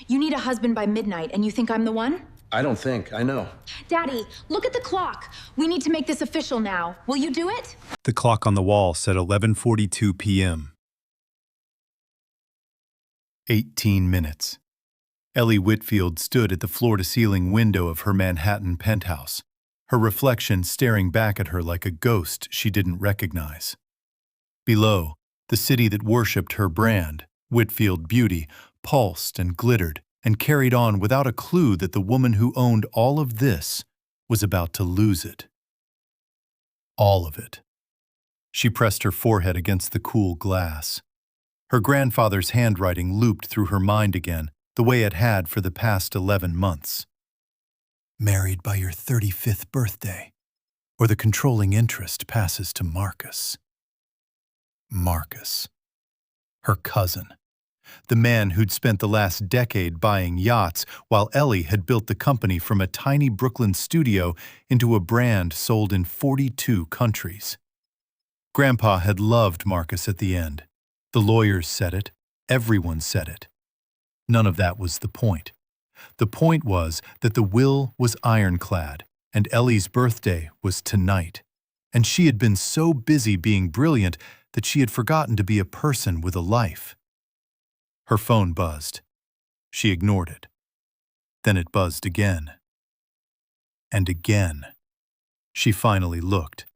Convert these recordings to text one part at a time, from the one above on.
You need a husband by midnight, and you think I'm the one? I don't think. I know. Daddy, look at the clock. We need to make this official now. Will you do it? The clock on the wall said 11:42 p.m. 18 minutes. Ellie Whitfield stood at the floor-to-ceiling window of her Manhattan penthouse, her reflection staring back at her like a ghost she didn't recognize. Below, the city that worshipped her brand, Whitfield Beauty, pulsed and glittered and carried on without a clue that the woman who owned all of this was about to lose it. All of it. She pressed her forehead against the cool glass. Her grandfather's handwriting looped through her mind again, the way it had for the past 11 months. Married by your 35th birthday, or the controlling interest passes to Marcus. Marcus. Her cousin. The man who'd spent the last decade buying yachts while Ellie had built the company from a tiny Brooklyn studio into a brand sold in 42 countries. Grandpa had loved Marcus at the end. The lawyers said it. Everyone said it. None of that was the point. The point was that the will was ironclad, and Ellie's birthday was tonight. And she had been so busy being brilliant that she had forgotten to be a person with a life. Her phone buzzed. She ignored it. Then it buzzed again. And again. She finally looked.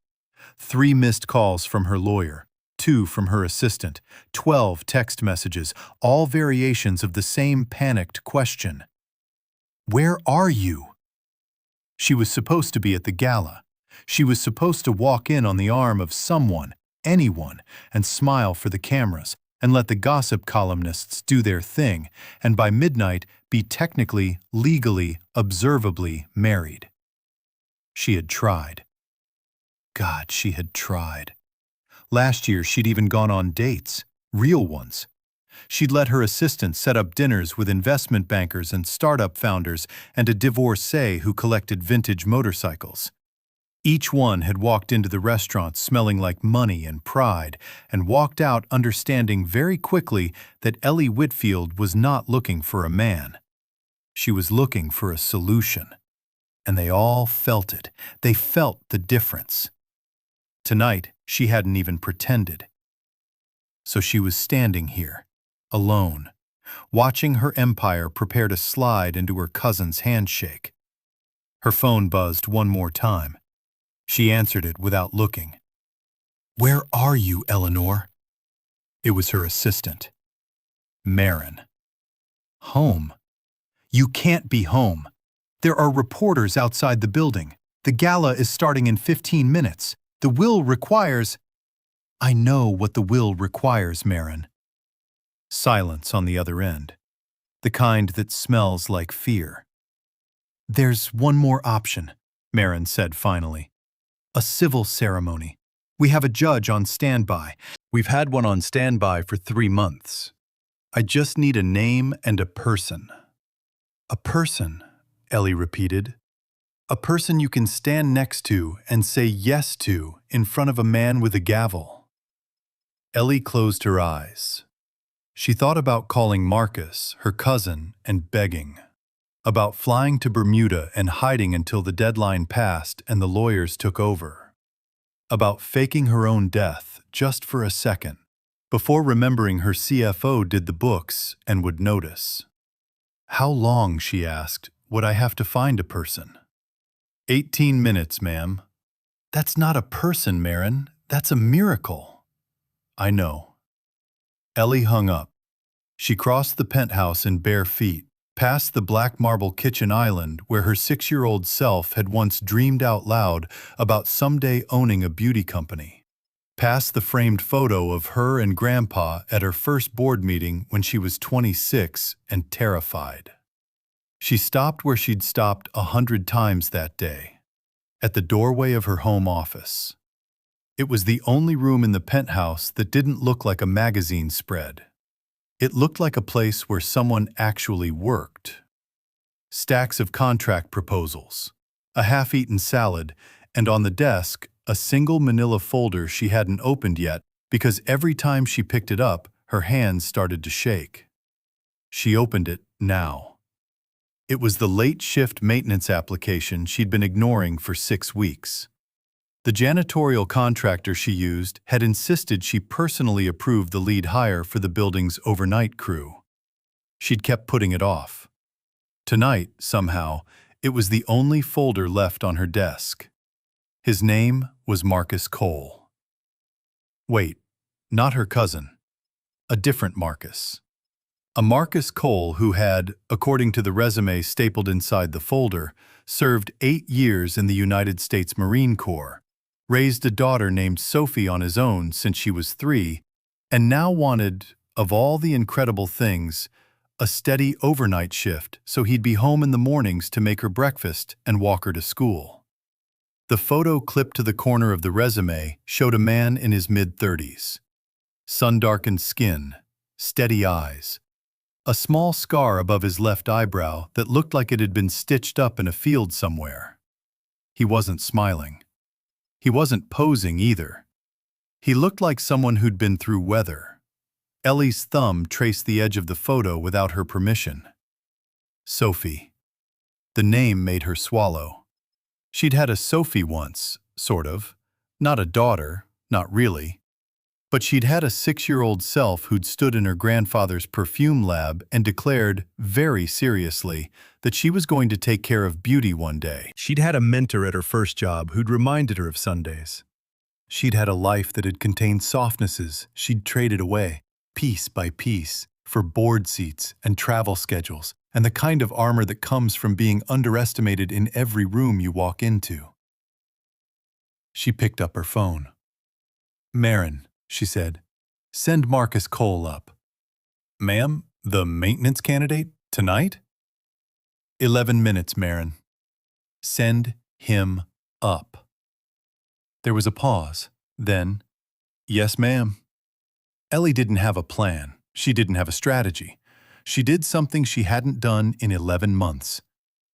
3 missed calls from her lawyer, 2 from her assistant, 12 text messages, all variations of the same panicked question. Where are you? She was supposed to be at the gala. She was supposed to walk in on the arm of someone, anyone, and smile for the cameras, and let the gossip columnists do their thing, and by midnight be technically, legally, observably married. She had tried. God, she had tried. Last year she'd even gone on dates, real ones. She'd let her assistant set up dinners with investment bankers and startup founders and a divorcee who collected vintage motorcycles. Each one had walked into the restaurant smelling like money and pride, and walked out understanding very quickly that Ellie Whitfield was not looking for a man. She was looking for a solution. And they all felt it. They felt the difference. Tonight, she hadn't even pretended. So she was standing here, alone, watching her empire prepare to slide into her cousin's handshake. Her phone buzzed one more time. She answered it without looking. Where are you, Eleanor? It was her assistant. Marin. Home. You can't be home. There are reporters outside the building. The gala is starting in 15 minutes. The will requires... I know what the will requires, Marin. Silence on the other end. The kind that smells like fear. There's one more option, Marin said finally. A civil ceremony. We have a judge on standby. We've had one on standby for 3 months. I just need a name and a person. A person, Ellie repeated. A person you can stand next to and say yes to in front of a man with a gavel. Ellie closed her eyes. She thought about calling Marcus, her cousin, and begging. About flying to Bermuda and hiding until the deadline passed and the lawyers took over. About faking her own death just for a second, before remembering her CFO did the books and would notice. How long, she asked, would I have to find a person? 18 minutes, ma'am. That's not a person, Marin. That's a miracle. I know. Ellie hung up. She crossed the penthouse in bare feet, past the black marble kitchen island where her 6-year-old self had once dreamed out loud about someday owning a beauty company. Past the framed photo of her and Grandpa at her first board meeting when she was 26 and terrified. She stopped where she'd stopped 100 times that day, at the doorway of her home office. It was the only room in the penthouse that didn't look like a magazine spread. It looked like a place where someone actually worked. Stacks of contract proposals, a half-eaten salad, and on the desk, a single manila folder she hadn't opened yet because every time she picked it up, her hands started to shake. She opened it, now. It was the late shift maintenance application she'd been ignoring for 6 weeks. The janitorial contractor she used had insisted she personally approve the lead hire for the building's overnight crew. She'd kept putting it off. Tonight, somehow, it was the only folder left on her desk. His name was Marcus Cole. Wait, not her cousin. A different Marcus. A Marcus Cole who had, according to the resume stapled inside the folder, served 8 years in the United States Marine Corps, raised a daughter named Sophie on his own since she was 3, and now wanted, of all the incredible things, a steady overnight shift so he'd be home in the mornings to make her breakfast and walk her to school. The photo clipped to the corner of the resume showed a man in his mid-30s. Sun-darkened skin, steady eyes, a small scar above his left eyebrow that looked like it had been stitched up in a field somewhere. He wasn't smiling. He wasn't posing either. He looked like someone who'd been through weather. Ellie's thumb traced the edge of the photo without her permission. Sophie. The name made her swallow. She'd had a Sophie once, sort of. Not a daughter, not really. But she'd had a 6-year-old self who'd stood in her grandfather's perfume lab and declared, very seriously, that she was going to take care of beauty one day. She'd had a mentor at her first job who'd reminded her of Sundays. She'd had a life that had contained softnesses she'd traded away, piece by piece, for board seats and travel schedules, and the kind of armor that comes from being underestimated in every room you walk into. She picked up her phone. "Marin," she said, "send Marcus Cole up." "Ma'am, the maintenance candidate? Tonight?" 11 minutes, Marin. Send him up." There was a pause. Then, "Yes, ma'am." Ellie didn't have a plan. She didn't have a strategy. She did something she hadn't done in 11 months.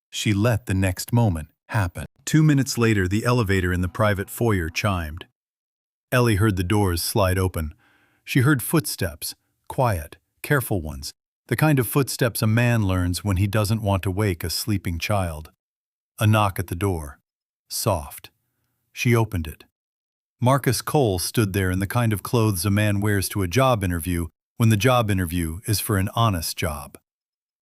She let the next moment happen. 2 minutes later, the elevator in the private foyer chimed. Ellie heard the doors slide open. She heard footsteps, quiet, careful ones, the kind of footsteps a man learns when he doesn't want to wake a sleeping child. A knock at the door. Soft. She opened it. Marcus Cole stood there in the kind of clothes a man wears to a job interview when the job interview is for an honest job.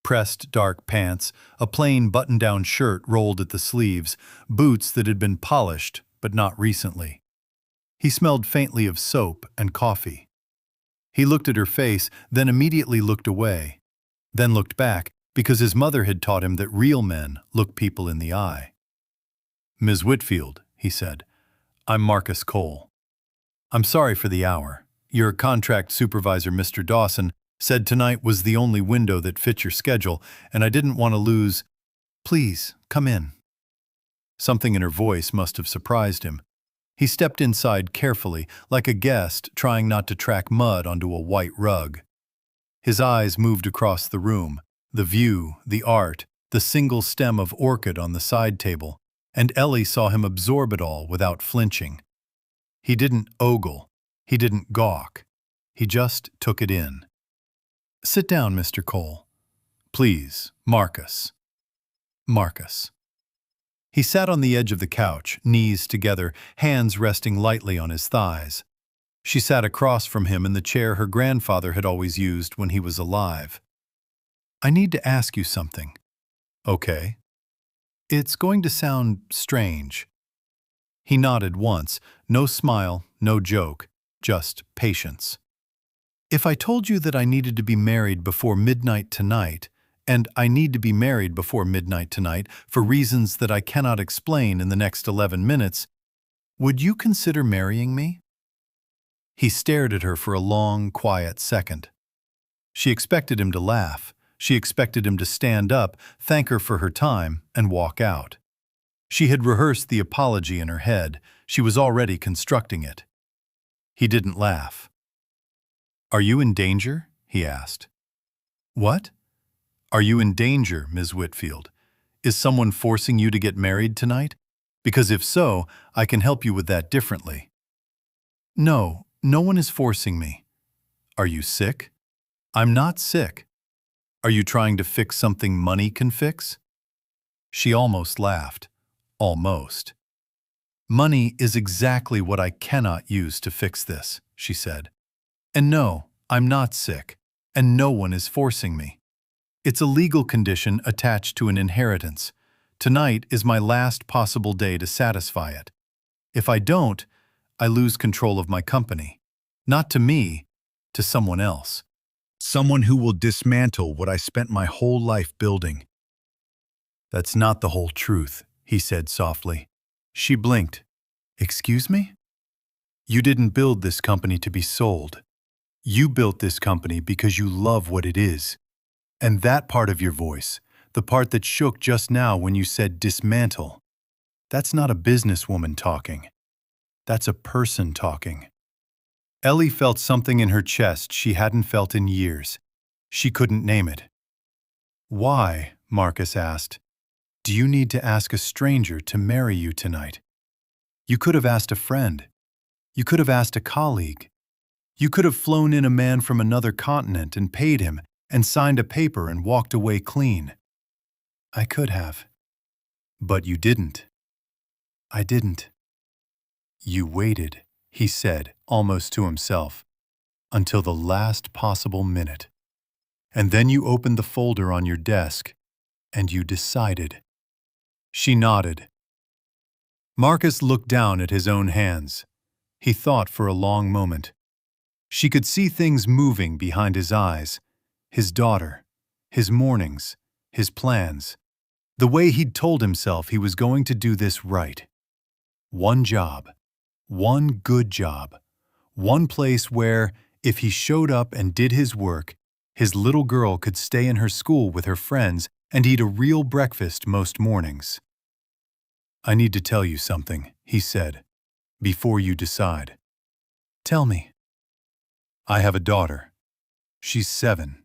Pressed dark pants, a plain button-down shirt rolled at the sleeves, boots that had been polished but not recently. He smelled faintly of soap and coffee. He looked at her face, then immediately looked away, then looked back because his mother had taught him that real men look people in the eye. "Ms. Whitfield," he said, "I'm Marcus Cole. I'm sorry for the hour. Your contract supervisor, Mr. Dawson, said tonight was the only window that fit your schedule, and I didn't want to lose. Please, come in." Something in her voice must have surprised him. He stepped inside carefully, like a guest trying not to track mud onto a white rug. His eyes moved across the room, the view, the art, the single stem of orchid on the side table, and Ellie saw him absorb it all without flinching. He didn't ogle. He didn't gawk. He just took it in. "Sit down, Mr. Cole. Please, Marcus." Marcus. He sat on the edge of the couch, knees together, hands resting lightly on his thighs. She sat across from him in the chair her grandfather had always used when he was alive. "I need to ask you something." "Okay." "It's going to sound strange." He nodded once, no smile, no joke, just patience. "If I told you that I needed to be married before midnight tonight, and I need to be married before midnight tonight for reasons that I cannot explain in the next 11 minutes, would you consider marrying me?" He stared at her for a long, quiet second. She expected him to laugh. She expected him to stand up, thank her for her time, and walk out. She had rehearsed the apology in her head. She was already constructing it. He didn't laugh. "Are you in danger?" he asked. "What?" "Are you in danger, Ms. Whitfield? Is someone forcing you to get married tonight? Because if so, I can help you with that differently." "No, no one is forcing me." "Are you sick?" "I'm not sick." Are you trying to fix something money can fix? She almost laughed. Almost. Money is exactly what I cannot use to fix this, she said. And no, I'm not sick, and no one is forcing me. It's a legal condition attached to an inheritance. Tonight is my last possible day to satisfy it. If I don't, I lose control of my company. Not to me, to someone else. Someone who will dismantle what I spent my whole life building. That's not the whole truth, he said softly. She blinked. Excuse me? You didn't build this company to be sold. You built this company because you love what it is. And that part of your voice, the part that shook just now when you said dismantle, that's not a businesswoman talking. That's a person talking. Ellie felt something in her chest she hadn't felt in years. She couldn't name it. Why, Marcus asked, do you need to ask a stranger to marry you tonight? You could have asked a friend. You could have asked a colleague. You could have flown in a man from another continent and paid him and signed a paper and walked away clean. I could have. But you didn't. I didn't. You waited, he said, almost to himself, until the last possible minute. And then you opened the folder on your desk, and you decided. She nodded. Marcus looked down at his own hands. He thought for a long moment. She could see things moving behind his eyes. His daughter, his mornings, his plans. The way he'd told himself he was going to do this right. One job. One good job. One place where, if he showed up and did his work, his little girl could stay in her school with her friends and eat a real breakfast most mornings. I need to tell you something, he said, before you decide. Tell me. I have a daughter. She's 7.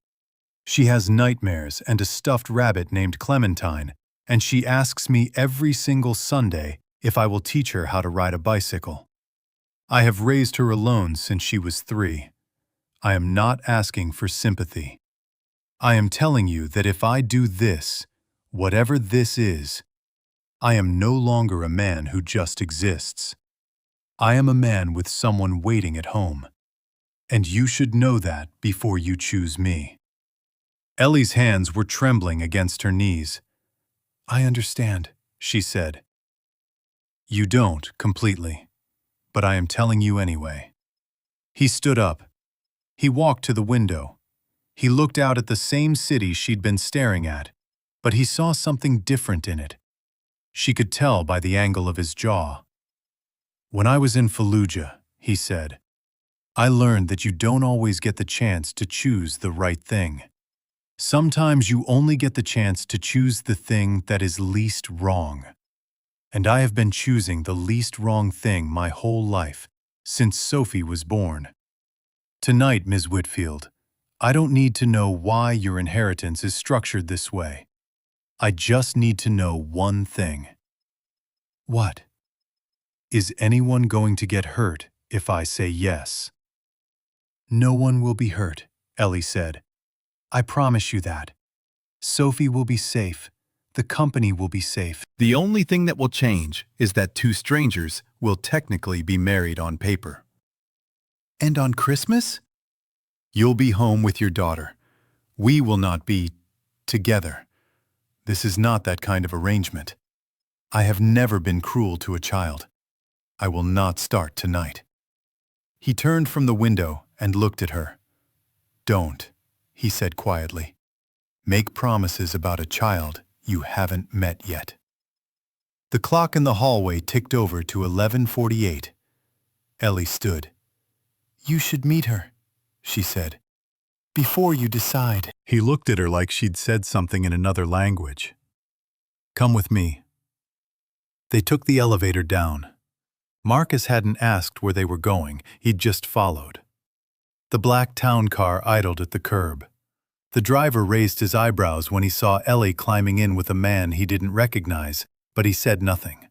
She has nightmares and a stuffed rabbit named Clementine, and she asks me every single Sunday if I will teach her how to ride a bicycle. I have raised her alone since she was 3. I am not asking for sympathy. I am telling you that if I do this, whatever this is, I am no longer a man who just exists. I am a man with someone waiting at home. And you should know that before you choose me. Ellie's hands were trembling against her knees. I understand, she said. You don't, completely. But I am telling you anyway. He stood up. He walked to the window. He looked out at the same city she'd been staring at, but he saw something different in it. She could tell by the angle of his jaw. When I was in Fallujah, he said, I learned that you don't always get the chance to choose the right thing. Sometimes you only get the chance to choose the thing that is least wrong. And I have been choosing the least wrong thing my whole life, since Sophie was born. Tonight, Ms. Whitfield, I don't need to know why your inheritance is structured this way. I just need to know one thing. What? Is anyone going to get hurt if I say yes? No one will be hurt, Ellie said. I promise you that. Sophie will be safe. The company will be safe. The only thing that will change is that 2 strangers will technically be married on paper. And on Christmas? You'll be home with your daughter. We will not be together. This is not that kind of arrangement. I have never been cruel to a child. I will not start tonight. He turned from the window and looked at her. Don't, he said quietly. Make promises about a child you haven't met yet. The clock in the hallway ticked over to 11:48. Ellie stood. You should meet her, she said, before you decide. He looked at her like she'd said something in another language. Come with me. They took the elevator down. Marcus hadn't asked where they were going, he'd just followed. The black town car idled at the curb. The driver raised his eyebrows when he saw Ellie climbing in with a man he didn't recognize, but he said nothing.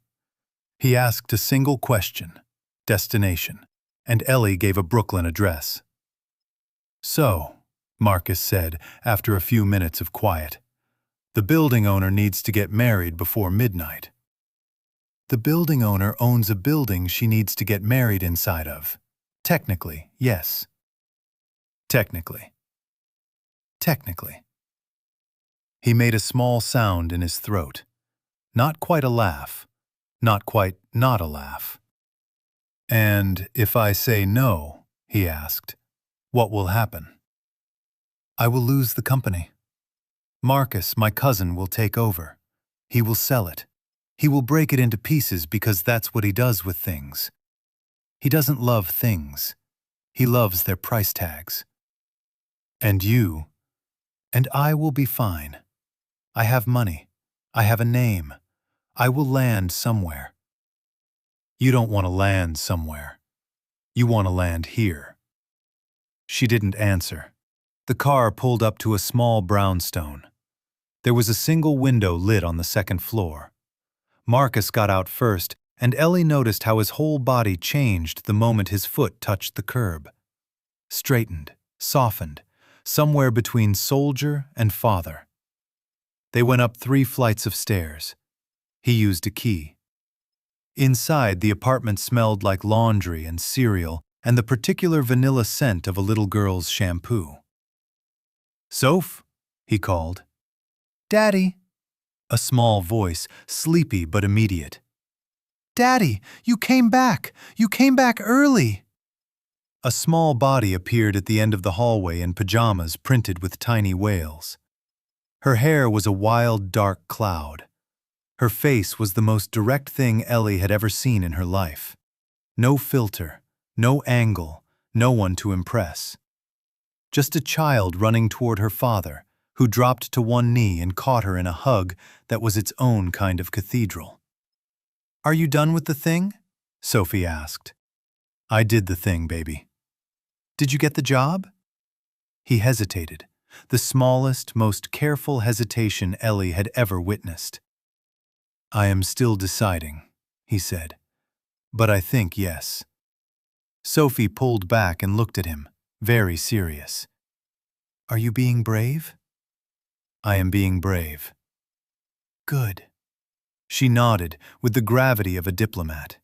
He asked a single question, destination, and Ellie gave a Brooklyn address. So, Marcus said after a few minutes of quiet. The building owner needs to get married before midnight. The building owner owns a building she needs to get married inside of. Technically, yes. Technically. Technically. He made a small sound in his throat. Not quite a laugh. Not quite not a laugh. And if I say no, he asked, what will happen? I will lose the company. Marcus, my cousin, will take over. He will sell it. He will break it into pieces because that's what he does with things. He doesn't love things. He loves their price tags. And you, and I will be fine. I have money. I have a name. I will land somewhere. You don't want to land somewhere. You want to land here. She didn't answer. The car pulled up to a small brownstone. There was a single window lit on the second floor. Marcus got out first, and Ellie noticed how his whole body changed the moment his foot touched the curb. Straightened, softened, somewhere between soldier and father. They went up 3 flights of stairs. He used a key. Inside, the apartment smelled like laundry and cereal and the particular vanilla scent of a little girl's shampoo. "Soph," he called. "Daddy." A small voice, sleepy but immediate. "Daddy, you came back! You came back early!" A small body appeared at the end of the hallway in pajamas printed with tiny whales. Her hair was a wild, dark cloud. Her face was the most direct thing Ellie had ever seen in her life. No filter, no angle, no one to impress. Just a child running toward her father, who dropped to one knee and caught her in a hug that was its own kind of cathedral. "Are you done with the thing?" Sophie asked. "I did the thing, baby." "Did you get the job?" He hesitated, the smallest, most careful hesitation Ellie had ever witnessed. "I am still deciding," he said, "but I think yes." Sophie pulled back and looked at him, very serious. "Are you being brave?" "I am being brave." "Good." She nodded with the gravity of a diplomat.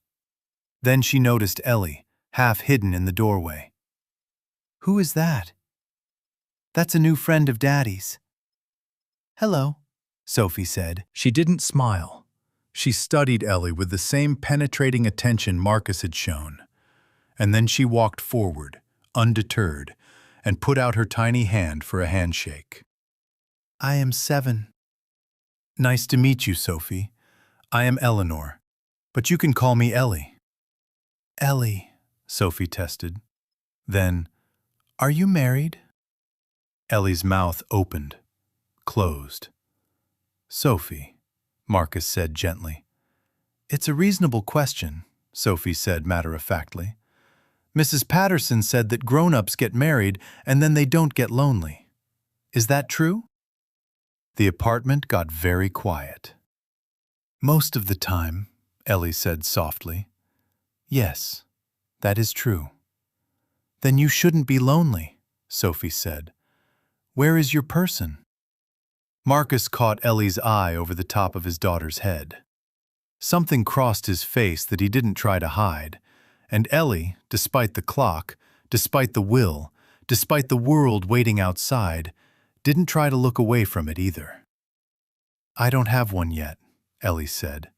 Then she noticed Ellie, half hidden in the doorway. "Who is that?" "That's a new friend of Daddy's." "Hello," Sophie said. She didn't smile. She studied Ellie with the same penetrating attention Marcus had shown. And then she walked forward, undeterred, and put out her tiny hand for a handshake. "I am 7. "Nice to meet you, Sophie. I am Eleanor, but you can call me Ellie." "Ellie," Sophie tested. Then, "Are you married?" Ellie's mouth opened, closed. "Sophie," Marcus said gently. "It's a reasonable question," Sophie said matter-of-factly. "Mrs. Patterson said that grown-ups get married and then they don't get lonely. Is that true?" The apartment got very quiet. "Most of the time," Ellie said softly. "Yes, that is true." "Then you shouldn't be lonely," Sophie said. "Where is your person?" Marcus caught Ellie's eye over the top of his daughter's head. Something crossed his face that he didn't try to hide, and Ellie, despite the clock, despite the will, despite the world waiting outside, didn't try to look away from it either. "I don't have one yet," Ellie said.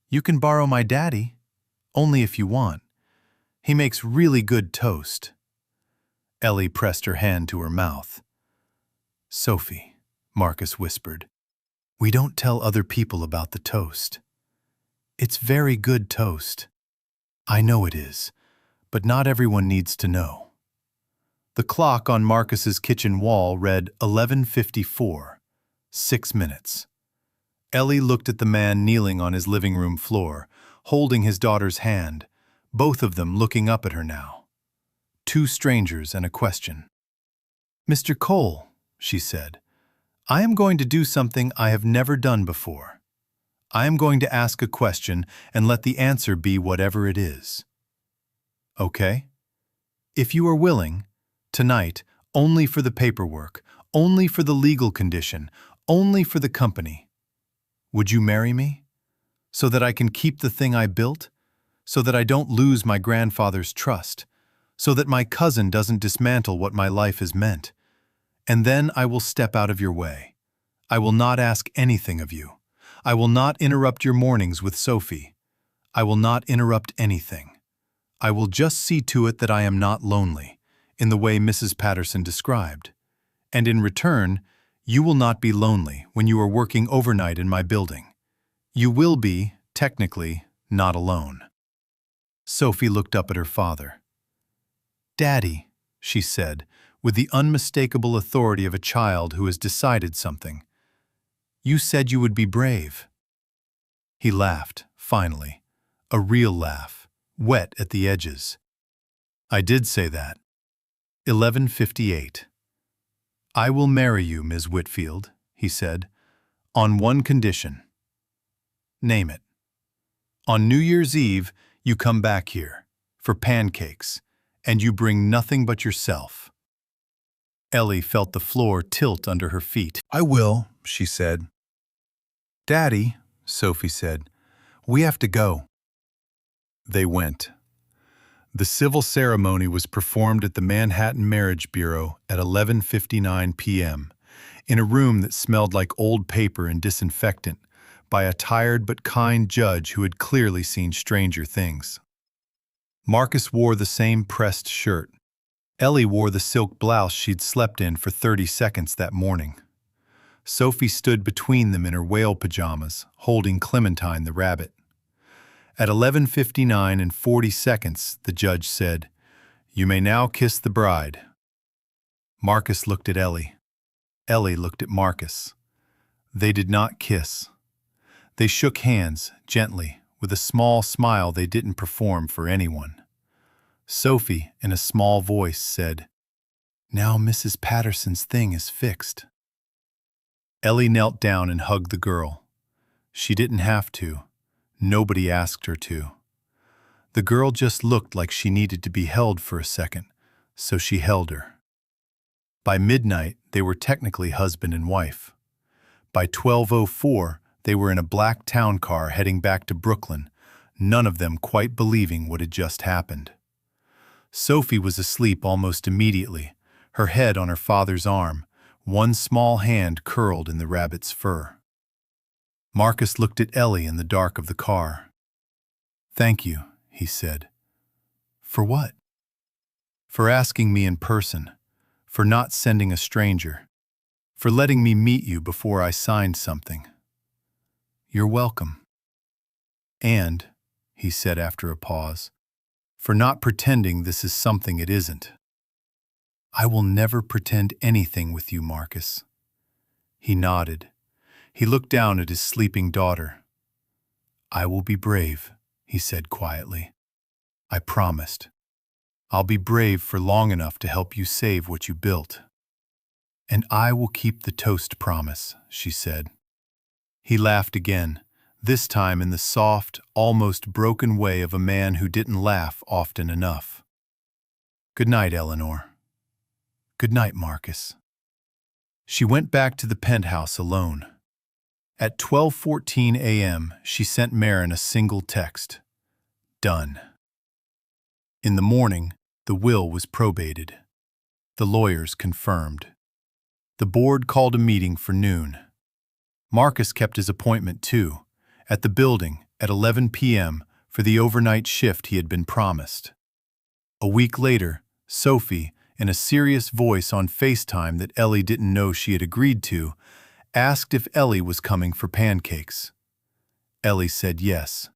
"You can borrow my daddy, only if you want. He makes really good toast." Ellie pressed her hand to her mouth. "Sophie," Marcus whispered, "we don't tell other people about the toast. It's very good toast. I know it is, but not everyone needs to know." The clock on Marcus's kitchen wall read 11:54, 6 minutes. Ellie looked at the man kneeling on his living room floor, holding his daughter's hand, both of them looking up at her now. 2 strangers and a question. "Mr. Cole," she said, "I am going to do something I have never done before. I am going to ask a question and let the answer be whatever it is. Okay? If you are willing, tonight Only for the paperwork, only for the legal condition, only for the company. Would you marry me? So that I can keep the thing I built? So that I don't lose my grandfather's trust? So that my cousin doesn't dismantle what my life has meant? And then I will step out of your way. I will not ask anything of you. I will not interrupt your mornings with Sophie. I will not interrupt anything. I will just see to it that I am not lonely, in the way Mrs. Patterson described. And in return, you will not be lonely when you are working overnight in my building. You will be, technically, not alone. Sophie looked up at her father. "Daddy," she said, with the unmistakable authority of a child who has decided something, "you said you would be brave." He laughed, finally, a real laugh, wet at the edges. "I did say that." 11:58. "I will marry you, Ms. Whitfield," he said, "on one condition." "Name it." "On New Year's Eve, you come back here, for pancakes, and you bring nothing but yourself." Ellie felt the floor tilt under her feet. "I will," she said. "Daddy," Sophie said, "we have to go." They went. The civil ceremony was performed at the Manhattan Marriage Bureau at 11:59 p.m., in a room that smelled like old paper and disinfectant, by a tired but kind judge who had clearly seen stranger things. Marcus wore the same pressed shirt. Ellie wore the silk blouse she'd slept in for 30 seconds that morning. Sophie stood between them in her whale pajamas, holding Clementine the rabbit. At 11:59 and 40 seconds, the judge said, "You may now kiss the bride." Marcus looked at Ellie. Ellie looked at Marcus. They did not kiss. They shook hands, gently, with a small smile they didn't perform for anyone. Sophie, in a small voice, said, "Now Mrs. Patterson's thing is fixed." Ellie knelt down and hugged the girl. She didn't have to. Nobody asked her to. The girl just looked like she needed to be held for a second, so she held her. By midnight, they were technically husband and wife. By 12:04, they were in a black town car heading back to Brooklyn, none of them quite believing what had just happened. Sophie was asleep almost immediately, her head on her father's arm, one small hand curled in the rabbit's fur. Marcus looked at Ellie in the dark of the car. "Thank you," he said. "For what?" "For asking me in person, for not sending a stranger, for letting me meet you before I signed something." "You're welcome." "And," he said after a pause, "for not pretending this is something it isn't." "I will never pretend anything with you, Marcus." He nodded. He looked down at his sleeping daughter. "I will be brave," he said quietly. "I promised. I'll be brave for long enough to help you save what you built." "And I will keep the toast promise," she said. He laughed again, this time in the soft, almost broken way of a man who didn't laugh often enough. "Good night, Eleanor." "Good night, Marcus." She went back to the penthouse alone. At 12:14 a.m., she sent Marin a single text. Done. In the morning, the will was probated. The lawyers confirmed. The board called a meeting for noon. Marcus kept his appointment too, at the building at 11 p.m. for the overnight shift he had been promised. A week later, Sophie, in a serious voice on FaceTime that Ellie didn't know she had agreed to, asked if Ellie was coming for pancakes. Ellie said yes.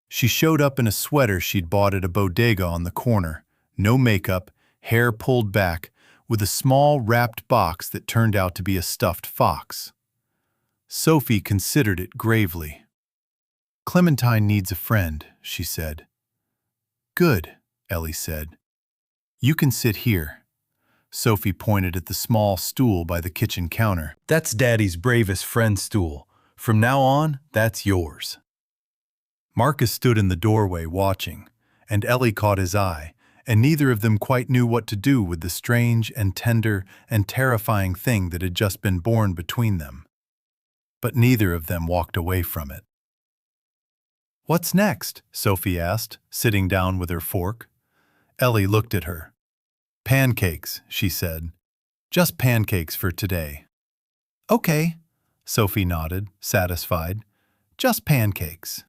She showed up in a sweater she'd bought at a bodega on the corner, no makeup, hair pulled back, with a small wrapped box that turned out to be a stuffed fox. Sophie considered it gravely. "Clementine needs a friend," she said. "Good," Ellie said. "You can sit here." Sophie pointed at the small stool by the kitchen counter. "That's Daddy's bravest friend stool. From now on, that's yours." Marcus stood in the doorway watching, and Ellie caught his eye, and neither of them quite knew what to do with the strange and tender and terrifying thing that had just been born between them. But neither of them walked away from it. "What's next?" Sophie asked, sitting down with her fork. Ellie looked at her. "Pancakes," she said. "Just pancakes for today." "Okay," Sophie nodded, satisfied. "Just pancakes."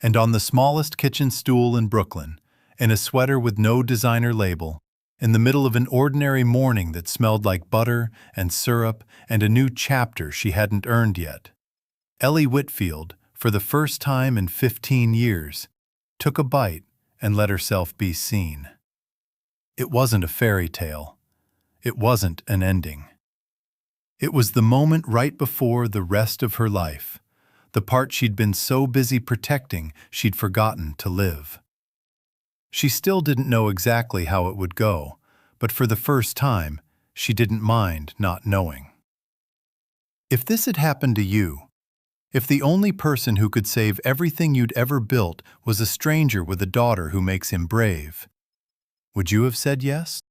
And on the smallest kitchen stool in Brooklyn, in a sweater with no designer label, in the middle of an ordinary morning that smelled like butter and syrup and a new chapter she hadn't earned yet, Ellie Whitfield, for the first time in 15 years, took a bite and let herself be seen. It wasn't a fairy tale. It wasn't an ending. It was the moment right before the rest of her life, the part she'd been so busy protecting she'd forgotten to live. She still didn't know exactly how it would go, but for the first time, she didn't mind not knowing. If this had happened to you, if the only person who could save everything you'd ever built was a stranger with a daughter who makes him brave, would you have said yes?